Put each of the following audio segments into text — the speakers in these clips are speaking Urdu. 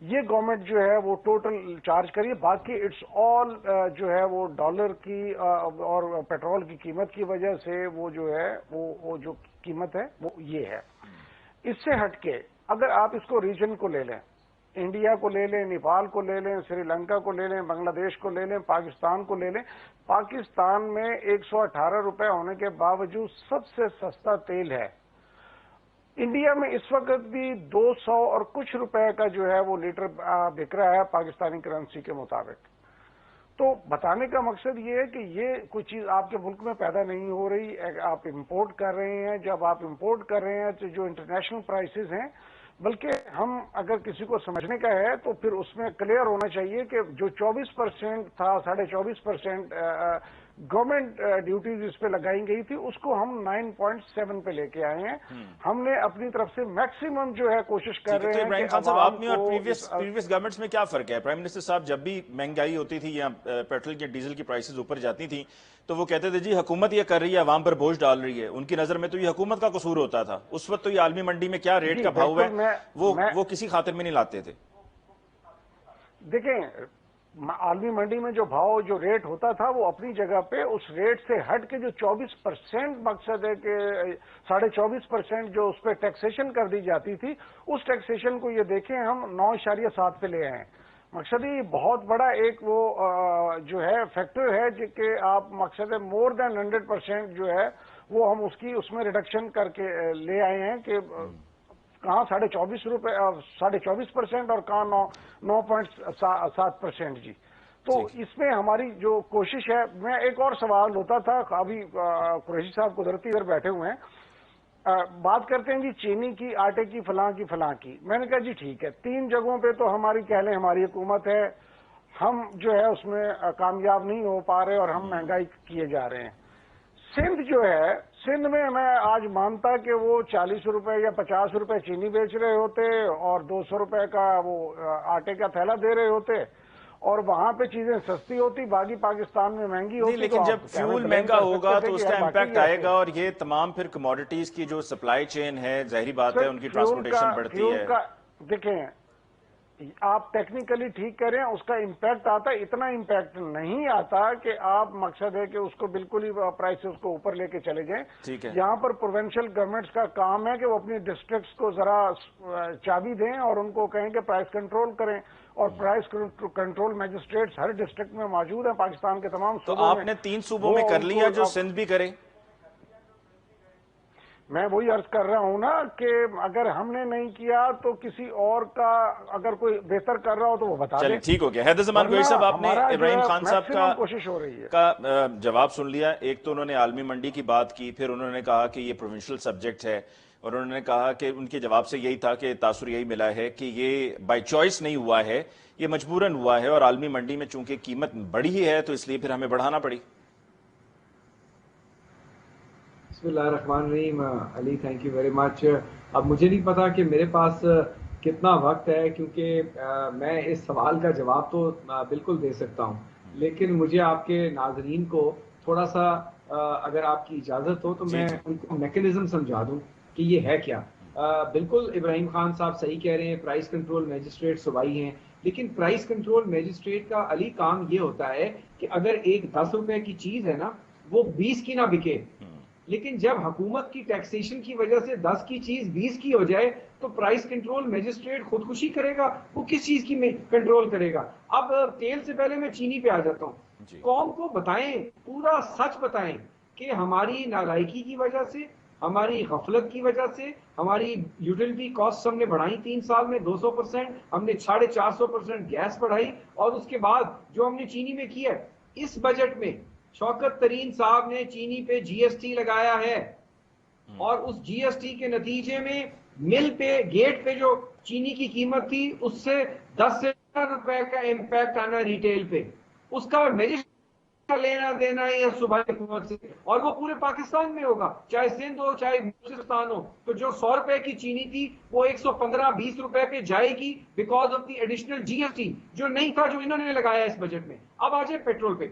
یہ گورنمنٹ جو ہے وہ ٹوٹل چارج کریے، باقی اٹس آل جو ہے وہ ڈالر کی اور پیٹرول کی قیمت کی وجہ سے وہ جو ہے وہ جو قیمت ہے وہ یہ ہے۔ اس سے ہٹ کے اگر آپ اس کو ریجن کو لے لیں، انڈیا کو لے لیں، نیپال کو لے لیں، سری لنکا کو لے لیں، بنگلہ دیش کو لے لیں، پاکستان کو لے لیں، پاکستان میں 118 روپے ہونے کے باوجود سب سے سستا تیل ہے۔ انڈیا میں اس وقت بھی 200 اور کچھ روپے کا جو ہے وہ لیٹر بک رہا ہے پاکستانی کرنسی کے مطابق۔ تو بتانے کا مقصد یہ ہے کہ یہ کوئی چیز آپ کے ملک میں پیدا نہیں ہو رہی، آپ امپورٹ کر رہے ہیں۔ جب آپ امپورٹ کر رہے ہیں تو جو انٹرنیشنل پرائسز ہیں، بلکہ ہم اگر کسی کو سمجھنے کا ہے تو پھر اس میں کلیئر ہونا چاہیے کہ جو 24% تھا، 24.5% گورنمنٹ ڈیوٹیز اس پہ لگائی گئی تھی، اس کو ہم 9.7 پہ لے کے آئے ہیں۔ ہم نے اپنی طرف سے میکسیمم جو ہے کوشش کر رہے ہیں۔ تو ابراہیم خان صاحب، آپ میں اور پریویس گورنمنٹس میں کیا فرق ہے؟ پرائم منسٹر صاحب جب بھی مہنگائی ہوتی تھی یا پیٹرول یا ڈیزل کی پرائسز اوپر جاتی تھیں تو وہ کہتے تھے جی حکومت یہ کر رہی ہے، عوام پر بوجھ ڈال رہی ہے۔ ان کی نظر میں تو یہ حکومت کا قصور ہوتا تھا۔ اس وقت تو یہ عالمی منڈی میں کیا ریٹ کا بھاؤ ہے وہ کسی خاطر میں نہیں لاتے تھے۔ دیکھیں، عالمی منڈی میں جو بھاؤ جو ریٹ ہوتا تھا وہ اپنی جگہ پہ، اس ریٹ سے ہٹ کے جو 24% مقصد ہے کہ 24.5% جو اس پہ ٹیکسیشن کر دی جاتی تھی، اس ٹیکسیشن کو یہ دیکھیں ہم 9.7 پہ لے آئے ہیں۔ مقصد یہ بہت بڑا ایک وہ جو ہے فیکٹر ہے کہ آپ مقصد ہے مور دین 100% جو ہے وہ ہم اس میں ریڈکشن کر کے لے آئے ہیں کہ کہاں 24.5% اور کہاں 9.7%۔ جی تو اس میں ہماری جو کوشش ہے، میں ایک اور سوال ہوتا تھا، ابھی قریشی صاحب قدرتی ادھر بیٹھے ہوئے ہیں، بات کرتے ہیں جی چینی کی، آٹے کی، فلاں کی۔ میں نے کہا جی ٹھیک ہے، 3 جگہوں پہ تو ہماری کہہ لیں ہماری حکومت ہے، ہم جو ہے اس میں کامیاب نہیں ہو پا رہے اور ہم مہنگائی کیے جا رہے ہیں۔ سندھ جو ہے، سندھ میں میں آج مانتا کہ وہ 40 روپے یا 50 روپے چینی بیچ رہے ہوتے اور 200 روپے کا وہ آٹے کا تھیلا دے رہے ہوتے اور وہاں پہ چیزیں سستی ہوتی، باقی پاکستان میں مہنگی ہوتی۔ لیکن جب فیول مہنگا ہوگا تو اس کا امپیکٹ آئے گا، اور یہ تمام پھر کموڈیٹیز کی جو سپلائی چین ہے، ظاہری بات ہے ان کی ٹرانسپورٹیشن بڑھتی ہے۔ دیکھیں، آپ ٹیکنیکلی ٹھیک کریں، اس کا امپیکٹ آتا ہے، اتنا امپیکٹ نہیں آتا کہ آپ مقصد ہے کہ اس کو بالکل ہی پرائسز کو اوپر لے کے چلے جائیں۔ یہاں پر پروونشل گورنمنٹس کا کام ہے کہ وہ اپنی ڈسٹرکٹس کو ذرا چابی دیں اور ان کو کہیں کہ پرائس کنٹرول کریں، اور پرائس کنٹرول میجسٹریٹس ہر ڈسٹرکٹ میں موجود ہیں پاکستان کے تمام صوبوں میں۔ تو آپ نے 3 صوبوں میں کر لیا جو سندھ بھی کرے۔ میں وہی عرض کر رہا ہوں نا کہ اگر ہم نے نہیں کیا تو کسی اور کا اگر کوئی بہتر کر رہا ہو تو وہ بتا دیں۔ چلیں ٹھیک ہو گیا۔ حیدر زمان قریشی صاحب، آپ نے ابراہیم خان صاحب کوشش ہو رہی ہے کا جواب سن لیا۔ ایک تو انہوں نے عالمی منڈی کی بات کی، پھر انہوں نے کہا کہ یہ پروونشل سبجیکٹ ہے، اور انہوں نے کہا کہ ان کے جواب سے یہی تھا کہ تاثر یہی ملا ہے کہ یہ بائی چوائس نہیں ہوا ہے، یہ مجبوراً ہوا ہے، اور عالمی منڈی میں چونکہ قیمت بڑھی ہی ہے تو اس لیے پھر ہمیں بڑھانا پڑی۔ بسم اللہ الرحمن الرحیم۔ علی، تھینک یو ویری مچ۔ اب مجھے نہیں پتا کہ میرے پاس کتنا وقت ہے، کیونکہ میں اس سوال کا جواب تو بالکل دے سکتا ہوں، لیکن مجھے آپ کے ناظرین کو تھوڑا سا اگر آپ کی اجازت ہو تو میں ان کو میکینزم سمجھا دوں کہ یہ ہے کیا۔ بالکل ابراہیم خان صاحب صحیح کہہ رہے ہیں، پرائس کنٹرول میجسٹریٹ صوبائی ہیں، لیکن پرائس کنٹرول میجسٹریٹ کا علی کام یہ ہوتا ہے کہ اگر ایک 10 روپے کی چیز ہے نا، وہ 20 کی نہ بکے، لیکن جب حکومت کی ٹیکسیشن کی وجہ سے 10 کی چیز 20 کی ہو جائے تو پرائس کنٹرول میجسٹریٹ خودکشی کرے گا، وہ کس چیز کی کنٹرول کرے گا؟ اب تیل سے پہلے میں چینی پہ آ جاتا ہوں۔ قوم کو بتائیں، پورا سچ بتائیں کہ ہماری نالائکی کی وجہ سے، ہماری غفلت کی وجہ سے، ہماری یوٹیلٹی کاسٹ ہم نے بڑھائی 3 سال میں 200%، ہم نے 450% گیس بڑھائی، اور اس کے بعد جو ہم نے چینی میں کیا ہے، اس بجٹ میں شوکت ترین صاحب نے چینی پہ جی ایس ٹی لگایا ہے، اور اس جی ایس ٹی کے نتیجے میں مل پہ، گیٹ پہ جو چینی کی قیمت تھی اس سے 10 سے 15 روپے کا امپیکٹ آنا ریٹیل پہ، اس کا میجسٹریٹ لینا دینا ہے صوبائی حکومت سے، اور وہ پورے پاکستان میں ہوگا، چاہے سندھ ہو چاہے بلوچستان ہو۔ تو جو 100 روپے کی چینی تھی وہ 115-20 روپے پہ جائے گی because of the additional GST S ٹی جو نہیں تھا، جو انہوں نے لگایا اس بجٹ میں۔ اب آ جائے پیٹرول پہ،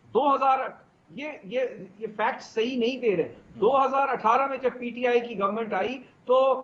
2000 یہ فیکٹ صحیح نہیں دے رہے۔ 2018 میں جب پی ٹی آئی کی گورنمنٹ آئی تو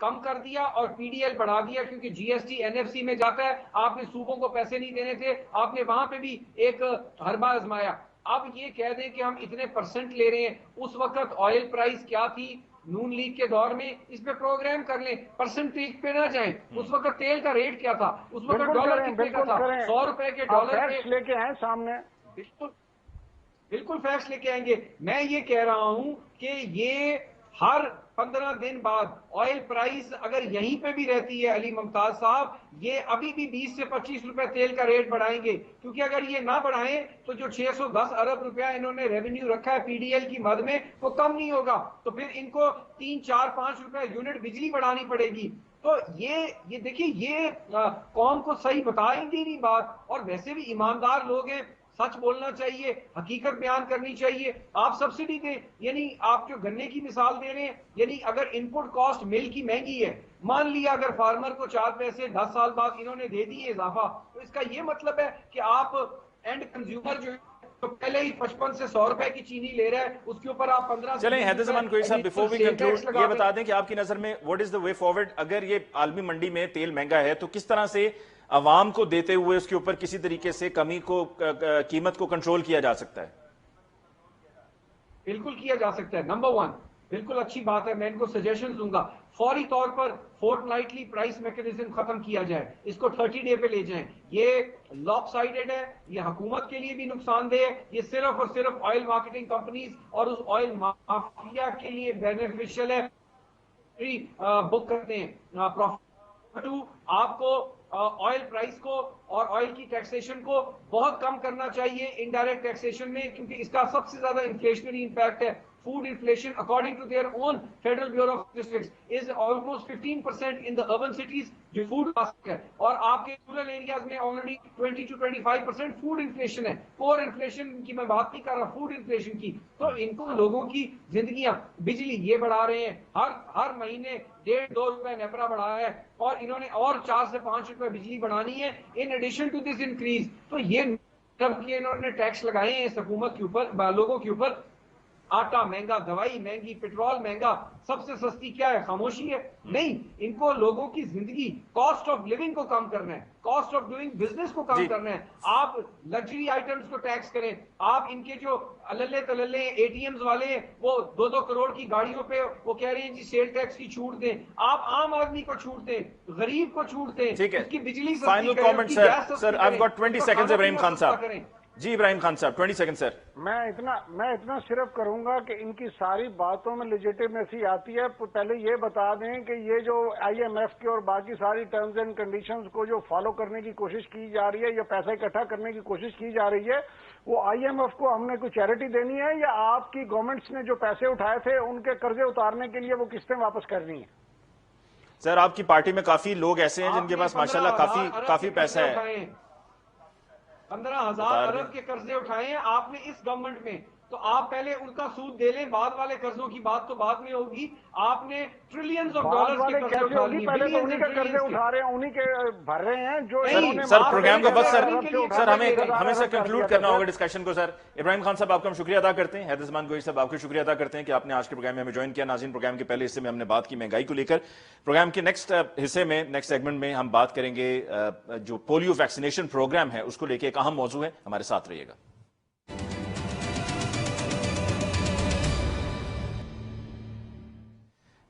کم کر دیا اور پی ڈی ایل بڑھا دیا کیونکہ G S T N F C میں جاتا ہے. آپ نے صوبوں کو پیسے نہیں دینے تھے, آپ نے وہاں پہ بھی ایک حربہ آزمایا. اب یہ کہہ دیں کہ ہم اتنے پرسنٹ لے رہے ہیں, اس وقت آئل پرائس کیا تھی نون لیگ کے دور میں, اس پہ پروگرام کر لیں, پرسنٹیج پہ نہ جائیں. اس وقت تیل کا ریٹ کیا تھا, اس وقت ڈالر کتنے کا تھا, 100 روپے کے ڈالر پہ. لے کے آئے سامنے, بالکل فیکٹس لے کے آئیں گے. میں یہ کہہ رہا ہوں کہ یہ ہر 15 دن بعد آئل پرائس اگر یہیں پہ بھی رہتی ہے علی ممتاز صاحب, یہ ابھی بھی 20 سے 25 روپے تیل کا ریٹ بڑھائیں گے, کیونکہ اگر یہ نہ بڑھائیں تو جو 610 ارب روپیہ انہوں نے ریونیو رکھا ہے پی ڈی ایل کی مد میں وہ کم نہیں ہوگا, تو پھر ان کو 3, 4, 5 روپے یونٹ بجلی بڑھانی پڑے گی. تو یہ دیکھیے, یہ قوم کو صحیح بتائیں گے نہیں بات, اور ویسے بھی ایماندار لوگ ہیں, سچ بولنا چاہیے, حقیقت بیان کرنی چاہیے. آپ سبسڈی دیں, یعنی آپ جو گنے کی مثال دے رہے ہیں, یعنی اگر ان پٹ کاسٹ مل کی مہنگی ہے, مان لیا اگر فارمر کو 4 پیسے 10 سال بعد انہوں نے دے دیے اضافہ, تو اس کا یہ مطلب ہے کہ آپ اینڈ کنزیومر جو تو پہلے ہی 55 سے 100 روپے کی چینی لے رہا ہے, اس کے اوپر آپ 15. چلیں حیدر زمان کوئی صاحب, بیفور وی کنکلوڈ یہ بتا دیں کہ آپ کی نظر میں what is the way forward. اگر یہ عالمی منڈی میں تیل مہنگا ہے تو کس طرح سے عوام کو دیتے ہوئے اس کے اوپر کسی طریقے سے کمی کو, قیمت کو کنٹرول کیا جا سکتا ہے؟ بالکل کیا جا سکتا ہے. نمبر 1, بالکل اچھی بات ہے, میں ان کو سجیشن دوں گا, فوری طور پر فورٹ نائٹلی پرائس میکنزم ختم کیا جائے, اس کو 30 ڈے پہ لے جائیں. یہ لاک سائیڈڈ ہے, یہ حکومت کے لیے بھی نقصان دہ ہے, یہ صرف اور صرف آئل مارکیٹنگ کمپنیز اور اس آئل مافیا کے لیے بینیفیشل ہے. بک کرتے ہیں پروفٹ, آپ کو آئل پرائس کو اور آئل کی ٹیکسیشن کو بہت کم کرنا چاہیے انڈائریکٹ ٹیکسیشن میں, کیونکہ اس کا سب سے زیادہ انفلیشنری امپیکٹ ہے. Food inflation, according to their own Federal Bureau of Statistics, is almost 15% in the urban cities. جو food cost ہے, اور آپ کے rural areas میں already 20 to 25% food inflation ہے. core inflation کی میں بات نہیں کر رہا, food inflation کی. تو ان کو لوگوں کی زندگیاں, بجلی یہ بڑھا رہے ہیں, ہر مہینے 1.5-2 روپے نیپرا بڑھایا ہے, اور انہوں نے اور 4 سے 5 روپے بجلی بڑھانی ہے in addition to this increase. تو یہ جب کہ انہوں نے ٹیکس لگائے ہیں اس حکومت کے اوپر, لوگوں کے اوپر. آٹا مہنگا, دوائی مہنگی, پیٹرول مہنگا, سب سے سستی کیا ہے؟ خاموشی ہے. نہیں, ان کو لوگوں کی زندگی, کاسٹ آف لیونگ کو کم کرنا ہے, کاسٹ آف ڈوئنگ بزنس کو کم کرنا ہے. آپ لگژری آئٹمس کو ٹیکس کریں. آپ ان کے جو اللے تللے اے ٹی ایمز والے ہیں, وہ 2-2 کروڑ کی گاڑیوں پہ وہ کہہ رہے ہیں جی سیل ٹیکس کی چھوٹ دیں. آپ عام آدمی کو چھوٹ دیں, غریب کو چھوٹ دیں, اس کی بجلی سستی کریں, اس کی گیس سستی کریں. I've got 20 seconds, ابراہیم خان صاحب. جی ابراہیم خان صاحب 20 سیکنڈ سر. میں اتنا صرف کروں گا کہ ان کی ساری باتوں میں لیجیٹیمیسی آتی ہے. پہلے یہ بتا دیں کہ یہ جو آئی ایم ایف کے اور باقی ساری ٹرمز اینڈ کنڈیشنز کو جو فالو کرنے کی کوشش کی جا رہی ہے یا پیسہ اکٹھا کرنے کی کوشش کی جا رہی ہے, وہ آئی ایم ایف کو ہم نے کوئی چیریٹی دینی ہے یا آپ کی گورنمنٹس نے جو پیسے اٹھائے تھے ان کے قرضے اتارنے کے لیے وہ قسطیں واپس کرنی ہیں؟ سر آپ کی پارٹی میں کافی لوگ ایسے ہیں جن کے پاس ماشاءاللہ کافی پیسہ ہے. 15,000 ارب کے قرضے اٹھائے ہیں آپ نے اس گورنمنٹ میں, تو آپ پہلے ان کا سود دے لیں, بعد والے قرضوں کی بات تو بعد میں ہوگی. آپ نے ٹریلینز آف ڈالرز کے قرضے اٹھا لیے, پہلے تو انہی کے قرضے اٹھا رہے ہیں, انہی کے بھر رہے ہیں جو سر پروگرام کا وقت. سر ہمیں سر کنکلوڈ کرنا ہوگا ڈسکشن کو. سر ابراہیم خان صاحب آپ کا ہم شکریہ ادا کرتے ہیں, حیدر زمان گوئی صاحب آپ کا شکریہ ادا کرتے ہیں کہ آپ نے آج کے پروگرام میں ہمیں جوائن کیا. ناظرین پروگرام کے پہلے حصے میں ہم نے بات کی مہنگائی کو لے کر. پروگرام کے نیکسٹ حصے میں, نیکسٹ سیگمنٹ میں ہم بات کریں گے جو پولیو ویکسینیشن پروگرام ہے اس کو لے کے, ایک اہم موضوع ہے. ہمارے ساتھ رہیے گا.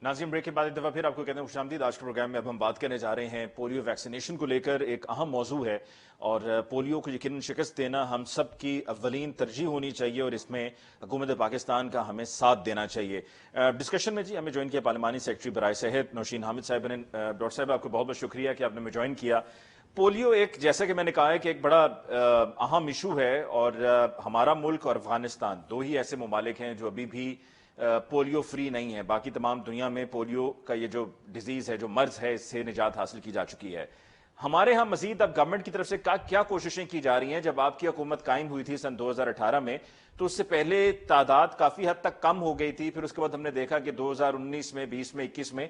ناظرین بریک کے بعد ایک دفعہ پھر آپ کو کہتے ہیں خوش آمدید. آج کے پروگرام میں اب ہم بات کرنے جا رہے ہیں پولیو ویکسینیشن کو لے کر. ایک اہم موضوع ہے اور پولیو کو یقیناً شکست دینا ہم سب کی اولین ترجیح ہونی چاہیے اور اس میں حکومت پاکستان کا ہمیں ساتھ دینا چاہیے. ڈسکشن میں جی ہمیں جوائن کیا پارلیمانی سیکرٹری برائے صحت نوشین حامد صاحب نے. ڈاکٹر صاحب آپ کو بہت بہت شکریہ کہ آپ نے ہمیں جوائن کیا. پولیو ایک, جیسا کہ میں نے کہا ہے کہ ایک بڑا اہم ایشو ہے اور ہمارا ملک اور افغانستان دو ہی ایسے ممالک ہیں جو ابھی بھی پولیو فری نہیں ہے. باقی تمام دنیا میں پولیو کا یہ جو ڈیزیز ہے, جو مرض ہے, اس سے نجات حاصل کی جا چکی ہے. ہمارے ہاں مزید اب گورنمنٹ کی طرف سے کیا کوششیں کی جا رہی ہیں؟ جب آپ کی حکومت قائم ہوئی تھی سن 2018 میں تو اس سے پہلے تعداد کافی حد تک کم ہو گئی تھی, پھر اس کے بعد ہم نے دیکھا کہ 2019 میں 20 میں 21 میں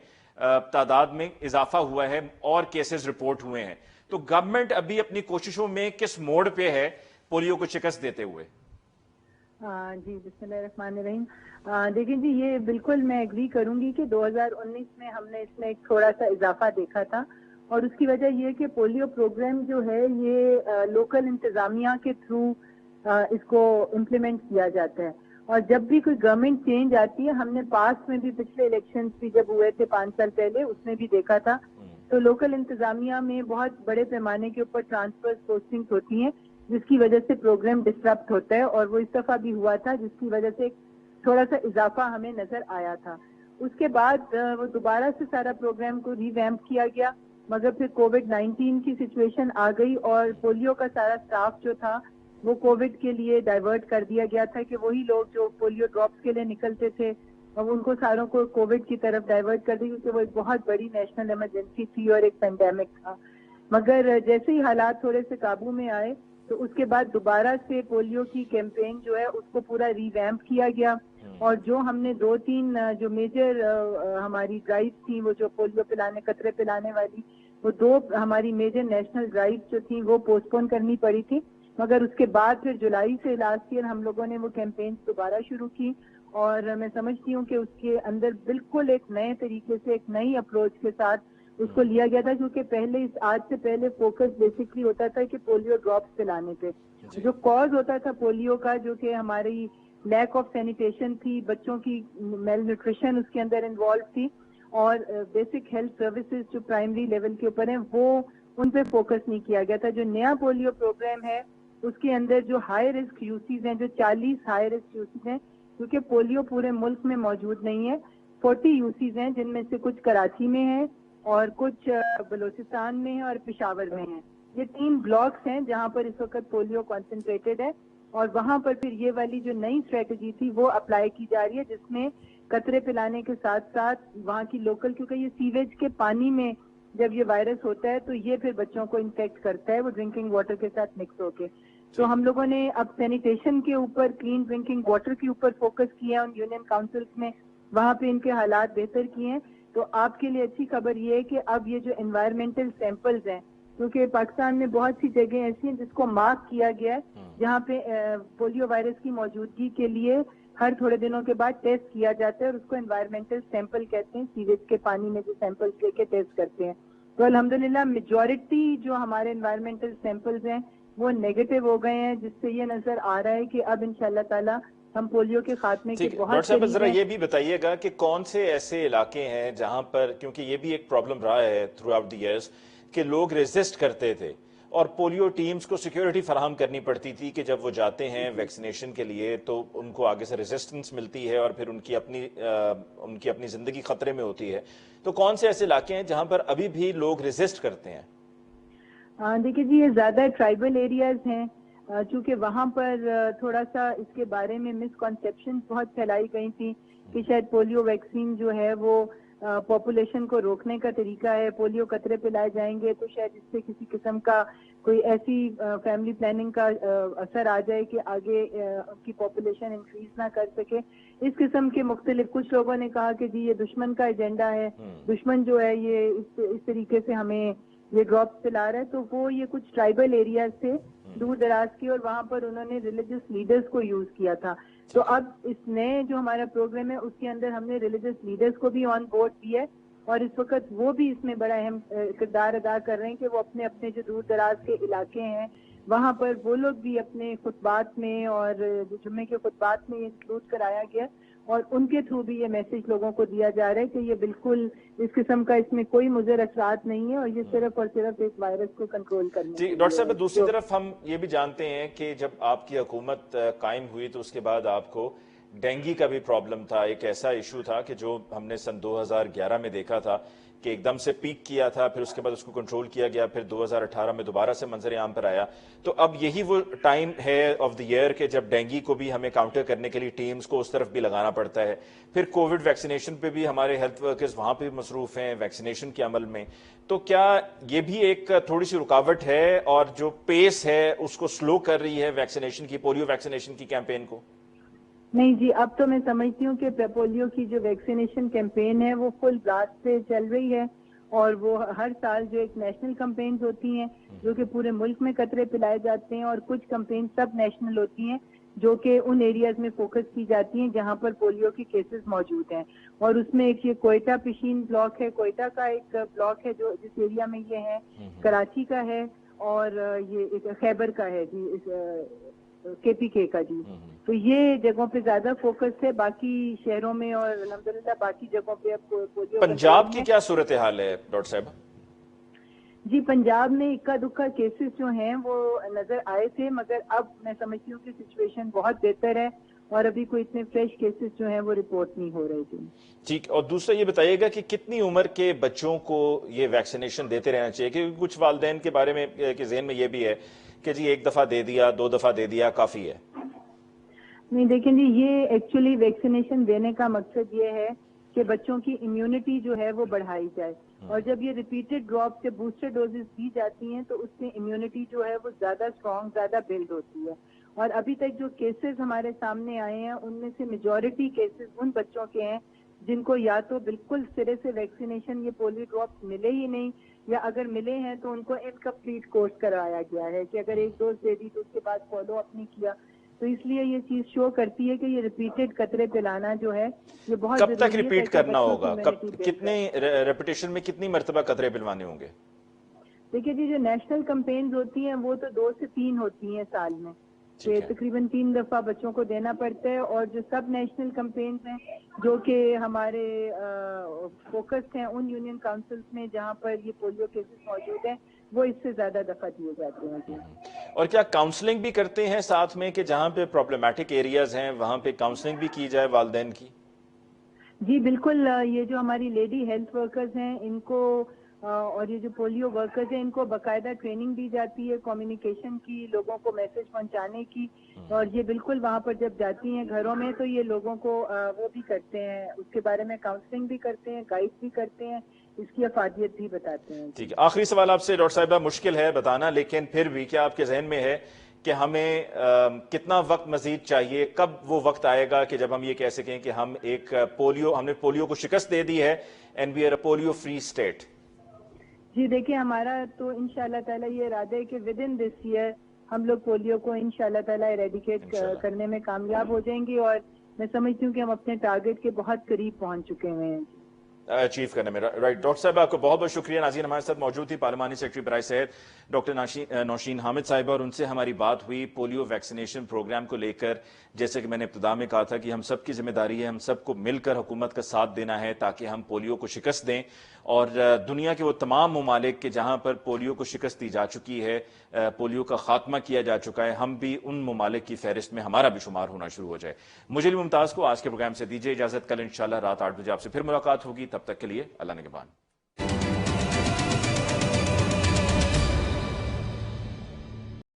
تعداد میں اضافہ ہوا ہے اور کیسز رپورٹ ہوئے ہیں. تو گورنمنٹ ابھی اپنی کوششوں میں کس موڑ پہ ہے پولیو کو شکست دیتے ہوئے؟ جی بسم اللہ الرحمن الرحیم. دیکھیں جی، یہ بالکل میں ایگری کروں گی کہ 2019 میں ہم نے اس میں ایک تھوڑا سا اضافہ دیکھا تھا، اور اس کی وجہ یہ کہ پولیو پروگرام جو ہے یہ لوکل انتظامیہ کے تھرو اس کو امپلیمنٹ کیا جاتا ہے. اور جب بھی کوئی گورنمنٹ چینج آتی ہے، ہم نے پاسٹ میں بھی پچھلے الیکشنز بھی جب ہوئے تھے 5 سال پہلے، اس میں بھی دیکھا تھا، تو لوکل انتظامیہ میں بہت بڑے پیمانے کے اوپر ٹرانسفر پوسٹنگ ہوتی ہیں، جس کی وجہ سے پروگرام ڈسٹرپٹ ہوتا ہے، اور وہ اس دفعہ بھی ہوا تھا، جس کی وجہ سے تھوڑا سا اضافہ ہمیں نظر آیا تھا. اس کے بعد وہ دوبارہ سے سارا پروگرام کو ری ویمپ کیا گیا، مگر پھر کووڈ-19 کی سچویشن آ گئی، اور پولیو کا سارا سٹاف جو تھا وہ کووڈ کے لیے ڈائیورٹ کر دیا گیا تھا، کہ وہی لوگ جو پولیو ڈراپس کے لیے نکلتے تھے اب ان کو ساروں کو کووڈ کی طرف ڈائیورٹ کر دی، کیونکہ وہ ایک بہت بڑی نیشنل ایمرجنسی تھی اور ایک پینڈیمک تھا. مگر جیسے ہی حالات تھوڑے سے قابو میں آئے تو اس کے بعد دوبارہ سے پولیو کی کیمپین جو ہے اس کو پورا ری ویمپ کیا گیا، اور جو ہم نے 2-3 جو میجر ہماری ڈرائیو تھی، وہ جو پولیو پلانے، قطرے پلانے والی، وہ 2 ہماری میجر نیشنل ڈرائیو جو تھیں وہ پوسٹ پون کرنی پڑی تھی. مگر اس کے بعد پھر جولائی سے لاسٹ ایئر ہم لوگوں نے وہ کیمپین دوبارہ شروع کی، اور میں سمجھتی ہوں کہ اس کے اندر بالکل ایک نئے طریقے سے، ایک نئی اپروچ کے ساتھ اس کو لیا گیا تھا، کیونکہ پہلے آج سے پہلے فوکس بیسکلی ہوتا تھا کہ پولیو ڈراپس پلانے پہ. جو کاز ہوتا تھا پولیو کا، جو کہ ہماری لیک آف سینیٹیشن تھی، بچوں کی میل نیوٹریشن اس کے اندر انوالو تھی، اور بیسک ہیلتھ سروسز جو پرائمری لیول کے اوپر ہیں وہ ان پہ فوکس نہیں کیا گیا تھا. جو نیا پولیو پروگرام ہے اس کے اندر جو ہائی رسک یوسیز ہیں، جو 40 ہائی رسک یوسیز ہیں، کیونکہ پولیو پورے ملک میں موجود نہیں ہے، 40 یوسیز ہیں، جن میں سے کچھ کراچی میں ہیں اور کچھ بلوچستان میں ہیں اور پشاور میں ہیں. یہ 3 بلاکس ہیں جہاں پر اس وقت پولیو کانسنٹریٹڈ ہے، اور وہاں پر پھر یہ والی جو نئی اسٹریٹجی تھی وہ اپلائی کی جا رہی ہے، جس میں قطرے پلانے کے ساتھ ساتھ وہاں کی لوکل، کیونکہ یہ سیویج کے پانی میں جب یہ وائرس ہوتا ہے تو یہ پھر بچوں کو انفیکٹ کرتا ہے، وہ ڈرنکنگ واٹر کے ساتھ مکس ہو کے. تو ہم لوگوں نے اب سینیٹیشن کے اوپر، کلین ڈرنکنگ واٹر کے اوپر فوکس کیا ان یونین کاؤنسلز میں، وہاں پہ ان کے حالات بہتر کیے ہیں. تو آپ کے لیے اچھی خبر یہ ہے کہ اب یہ جو انوائرمنٹل سیمپلز ہیں، کیونکہ پاکستان میں بہت سی جگہیں ایسی ہیں جس کو مارک کیا گیا ہے، جہاں پہ پولیو وائرس کی موجودگی کے لیے ہر تھوڑے دنوں کے بعد ٹیسٹ کیا جاتا ہے، اور اس کو انوائرمنٹل سیمپل کہتے ہیں، سیویج کے پانی میں جو سیمپلز لے کے ٹیسٹ کرتے ہیں. تو الحمدللہ میجورٹی جو ہمارے انوائرمنٹل سیمپلز ہیں وہ نیگیٹو ہو گئے ہیں، جس سے یہ نظر آ رہا ہے کہ اب انشاءاللہ تعالی ہم پولیو کے خاتمے کے بہت ڈاکٹر صاحب ذرا یہ بھی بتائیے گا کہ کون سے ایسے علاقے ہیں جہاں پر، کیونکہ یہ بھی ایک پرابلم رہا ہے تھرو آؤٹ دی ایئرز کہ لوگ ریزسٹ کرتے تھے اور پولیو ٹیمز کو سیکیورٹی فراہم کرنی پڑتی تھی کہ جب وہ جاتے ہیں ویکسینیشن کے لیے تو ان کو آگے سے ریزسٹنس ملتی ہے اور پھر ان کی اپنی زندگی خطرے میں ہوتی ہے. تو کون سے ایسے علاقے ہیں جہاں پر ابھی بھی لوگ ریزسٹ کرتے ہیں؟ دیکھیے جی، یہ زیادہ ٹرائبل ایریاز ہیں، چونکہ وہاں پر تھوڑا سا اس کے بارے میں مسکنسیپشن بہت پھیلائی گئی تھی کہ شاید پولیو ویکسین جو ہے وہ پاپولیشن کو روکنے کا طریقہ ہے، پولیو قطرے پلائے جائیں گے تو شاید اس سے کسی قسم کا کوئی ایسی فیملی پلاننگ کا اثر آ جائے کہ آگے ان کی پاپولیشن انکریز نہ کر سکے. اس قسم کے مختلف، کچھ لوگوں نے کہا کہ جی یہ دشمن کا ایجنڈا ہے، دشمن جو ہے یہ اس طریقے سے ہمیں یہ ڈراپس چلا رہا ہے. تو وہ یہ کچھ ٹرائبل ایریاز تھے دور دراز کی، اور وہاں پر انہوں نے ریلیجس لیڈرز کو یوز کیا تھا. تو اب اس نئے جو ہمارا پروگرام ہے اس کے اندر ہم نے ریلیجس لیڈرز کو بھی آن بورڈ کیا ہے، اور اس وقت وہ بھی اس میں بڑا اہم کردار ادا کر رہے ہیں کہ وہ اپنے اپنے جو دور دراز کے علاقے ہیں وہاں پر وہ لوگ بھی اپنے خطبات میں اور جمعے کے خطبات میں انکلوڈ کرایا گیا، اور ان کے تھرو بھی یہ میسج لوگوں کو دیا جا رہا ہے کہ یہ بالکل اس قسم کا، اس میں کوئی مضر اثرات نہیں ہے، اور یہ صرف اور صرف ایک وائرس کو کنٹرول کرنے کے لیے. ڈاکٹر صاحب دوسری طرف ہم یہ بھی جانتے ہیں کہ جب آپ کی حکومت قائم ہوئی تو اس کے بعد آپ کو ڈینگی کا بھی پرابلم تھا، ایک ایسا ایشو تھا کہ جو ہم نے سن 2011 میں دیکھا تھا کہ ایک دم سے پیک کیا تھا، پھر اس کے بعد اس کو کنٹرول کیا گیا، پھر 2018 میں دوبارہ سے منظر عام پر آیا. تو اب یہی وہ ٹائم ہے آف دی ایئر کہ جب ڈینگی کو بھی ہمیں کاؤنٹر کرنے کے لیے ٹیمز کو اس طرف بھی لگانا پڑتا ہے. پھر کووڈ ویکسینیشن پہ بھی ہمارے ہیلتھ ورکرز وہاں پہ مصروف ہیں ویکسینیشن کے عمل میں. تو کیا یہ بھی ایک تھوڑی سی رکاوٹ ہے اور جو پیس ہے اس کو سلو کر رہی ہے ویکسینیشن کی، پولیو ویکسینیشن کی کیمپین کو؟ نہیں جی، اب تو میں سمجھتی ہوں کہ پولیو کی جو ویکسینیشن کیمپین ہے وہ فل بلاسٹ سے چل رہی ہے، اور وہ ہر سال جو ایک نیشنل کمپینز ہوتی ہیں جو کہ پورے ملک میں قطرے پلائے جاتے ہیں، اور کچھ کمپین سب نیشنل ہوتی ہیں جو کہ ان ایریاز میں فوکس کی جاتی ہیں جہاں پر پولیو کے کیسز موجود ہیں. اور اس میں ایک یہ کوئٹہ پشین بلاک ہے، کوئٹہ کا ایک بلاک ہے جو جس ایریا میں یہ ہے، کراچی کا ہے، اور یہ ایک خیبر کا ہے جی، کے پی کے کا جی. تو یہ جگہوں پہ زیادہ فوکس ہے، باقی شہروں میں اور الحمدللہ باقی جگہوں پہ اب پولیو. پنجاب کی کیا صورتحال ہے ڈاکٹر صاحب؟ جی پنجاب میں اکا دکا کیسز جو ہیں وہ نظر آئے تھے، مگر اب میں سمجھتی ہوں کہ سچویشن بہت بہتر ہے اور ابھی کوئی اتنے فریش کیسز جو ہیں وہ رپورٹ نہیں ہو رہے تھے. ٹھیک. اور دوسرا یہ بتائیے گا کہ کتنی عمر کے بچوں کو یہ ویکسینیشن دیتے رہنا چاہیے؟ کیونکہ کچھ والدین کے بارے میں کے ذہن میں یہ بھی ہے کہ جی ایک دفعہ دے دیا، 2 دفعہ دے دیا کافی ہے. نہیں دیکھیں جی، یہ ایکچولی ویکسینیشن دینے کا مقصد یہ ہے کہ بچوں کی امیونٹی جو ہے وہ بڑھائی جائے، اور جب یہ ریپیٹڈ ڈراپ سے بوسٹر ڈوزز دی جاتی ہیں تو اس سے امیونٹی جو ہے وہ زیادہ اسٹرانگ، زیادہ بلڈ ہوتی ہے. اور ابھی تک جو کیسز ہمارے سامنے آئے ہیں ان میں سے میجورٹی کیسز ان بچوں کے ہیں جن کو یا تو بالکل سرے سے ویکسینیشن یہ پولیو ڈراپس ملے ہی نہیں، یا اگر ملے ہیں تو ان کو انکمپلیٹ کورس کرایا گیا ہے کہ اگر ایک ڈوز دے دی تو اس کے بعد فالو اپ نہیں کیا. تو اس لیے یہ چیز شو کرتی ہے کہ یہ ریپیٹڈ قطرے پلانا جو ہے یہ بہت کب تک ریپیٹ کرنا ہوگا؟ کتنے ریپیٹیشن میں کتنی مرتبہ قطرے پلوانے ہوں گے؟ دیکھیے جی، جو نیشنل کمپینز ہوتی ہیں وہ تو 2 سے 3 ہوتی ہیں سال میں، کہ تقریباً 3 دفعہ بچوں کو دینا پڑتا ہے. اور جو سب نیشنل کمپینز ہیں جو کہ ہمارے فوکس ہیں ان یونین کاؤنسلز میں جہاں پر یہ پولیو کیسز موجود ہیں، وہ اس سے زیادہ دفعہ دیے جاتے ہیں. اور کیا کاؤنسلنگ بھی کرتے ہیں ساتھ میں کہ جہاں پہ پرابلمٹک ایریاز ہیں وہاں پہ کاؤنسلنگ بھی کی جائے والدین کی؟ جی بالکل، یہ جو ہماری لیڈی ہیلتھ ورکرز ہیں ان کو اور یہ جو پولیو ورکرز ہیں ان کو باقاعدہ ٹریننگ دی جاتی ہے کمیونیکیشن کی، لوگوں کو میسج پہنچانے کی. اور یہ بالکل وہاں پر جب جاتی ہیں گھروں میں تو یہ لوگوں کو وہ بھی کرتے ہیں، اس کے بارے میں کاؤنسلنگ بھی کرتے ہیں، گائیڈ بھی کرتے ہیں، اس کی افادیت بھی بتاتے ہیں. ٹھیک ہے. آخری سوال آپ سے ڈاکٹر صاحبہ، مشکل ہے بتانا لیکن پھر بھی کیا آپ کے ذہن میں ہے کہ ہمیں کتنا وقت مزید چاہیے؟ کب وہ وقت آئے گا کہ جب ہم یہ کہہ سکیں کہ ہم ہم نے پولیو کو شکست دے دی ہے and we are a polio free state? جی دیکھیں، ہمارا تو انشاءاللہ تعالیٰ یہ ارادہ ہے کہ ود ان دس ایئر ہم لوگ پولیو کو انشاءاللہ تعالیٰ ایریڈیکیٹ کرنے میں کامیاب ہو جائیں گے، اور میں سمجھتی ہوں کہ ہم اپنے ٹارگٹ کے بہت قریب پہنچ چکے ہیں اچیو کرنے میں. رائٹ. ڈاکٹر صاحب آپ کو بہت بہت شکریہ. ناظرین، ہمارے ساتھ موجود تھی پارلیمانی سیکرٹری برائے صحت ڈاکٹر نوشین حامد صاحبہ، اور ان سے ہماری بات ہوئی پولیو ویکسینیشن پروگرام کو لے کر. جیسے کہ میں نے ابتدا میں کہا تھا کہ ہم سب کی ذمہ داری ہے، ہم سب کو مل کر حکومت کا ساتھ دینا ہے تاکہ ہم پولیو کو شکست دیں. اور دنیا کے وہ تمام ممالک کے جہاں پر پولیو کو شکست دی جا چکی ہے، پولیو کا خاتمہ کیا جا چکا ہے، ہم بھی ان ممالک کی فہرست میں ہمارا بھی شمار ہونا شروع ہو جائے. مجھے علی ممتاز کو آج کے پروگرام سے دیجیے اجازت. کل انشاءاللہ رات 8 بجے آپ سے پھر ملاقات ہوگی. تب تک کے لیے اللہ نگہبان.